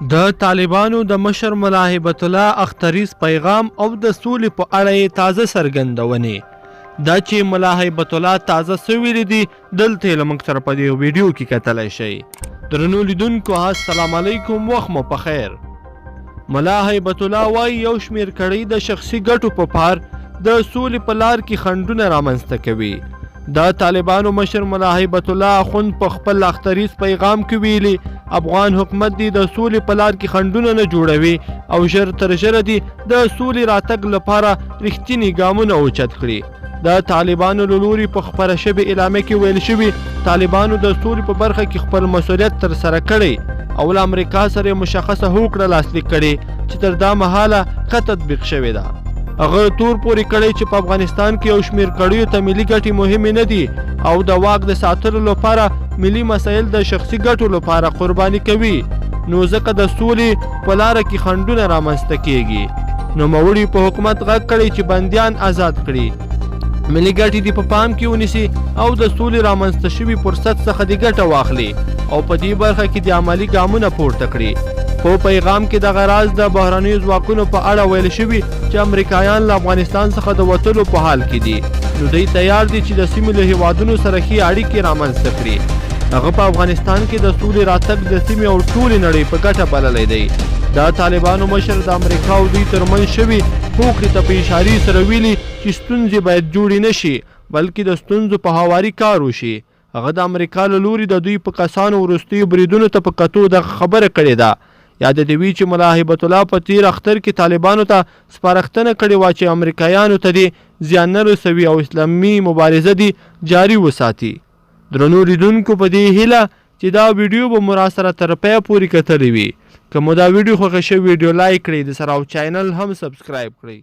د طالبانو د مشر ملا هیبت الله اختریز پیغام او د سولې په اړه یې تازه څرګندونې دا چې ملا هیبت الله تازه څه ویلي دي دلته یې له موږ سره په دې ویډیو کې کتلی شئ. درنو لیدونکو السلام علیکم، وخت مو په خیر. ملا هیبت الله وایي یو شمېر کړۍ د شخصي ګټو په پار د سولې په لار کې خنډونه رامنځته کوي. د طالبانو مشر ملا هیبت الله اخوند په خپل اختریز پیغام کې ویلي افغان حکومت دی د سولې په لار کې خنډونه نه جوړوي او ژر تر ژره دی د سولې راتګ لپاره رښتیني ګامونه اوچت کړي. د طالبانو له لوري په خپره شوې اعلامیه کې ویل شوي طالبانو د سولې په برخه کې خپل مسؤلیت ترسره کړی او له امریکا سره مشخصه هوکړه لاسلیک کړې چې تر دا مهاله ښه تطبیق شوې ده. هغه تور پورې کړی چې په افغانستان کې یو شمېر کړیو ته ملي ګټې مهمې نه دي او د واک د ساتلو لپاره ملي مسایل د شخصي ګټو لپاره قرباني کوي، نو ځکه د سولې په لاره کې خنډونه رامنځته کیږي. نوموړي په حکومت غږ کړی چې بندیان آزاد کړي، ملي ګټې دې په پام کې ونیسي او د سولې رامنځته شوي فرصت څخه دې ګټه واخلي او په دې برخه کې د عملي ګامونه پورته کړي. په پیغام کې دغه راز د بهرنیو ځواکونو په اړه ویل شوي چې امریکایان له افغانستان څخه د وتلو په حال کې دي، نو دوی تیار دي چې د سیمې له هیوادونو سره ښې اړیکې رامنځته کړي. هغه په افغانستان کې د سولې راتګ د سیمې او ټولې نړۍ په ګټه بللی دی. د طالبانو مشر د امریکا او دوی ترمنځ شوي هوکړې ته په اشارې سره ویلي چې ستونزې باید جوړې نه شي بلکې د ستونزو په هواري کار وشي. هغه د امریکا له لوري د دوی په کسانو وروستیو بریدونو ته په کتو دغه خبره کړې ده. یاد دې وي چې ملا هیبت الله په تیر اختر کې طالبانو ته سپارښتنه کړې وه چې امریکایانو ته دې زیان نه رسوي او اسلامي مبارزه دې جاري وساتي. درنو لیدونکو په دې هیله چې دا ویډیو به مو راسره تر پایه پورې کتلی وي. که مو دا ویډیو خوښه شوې ویډیو لایک کړئ، د سره او چینل هم سبسکرایب کړئ.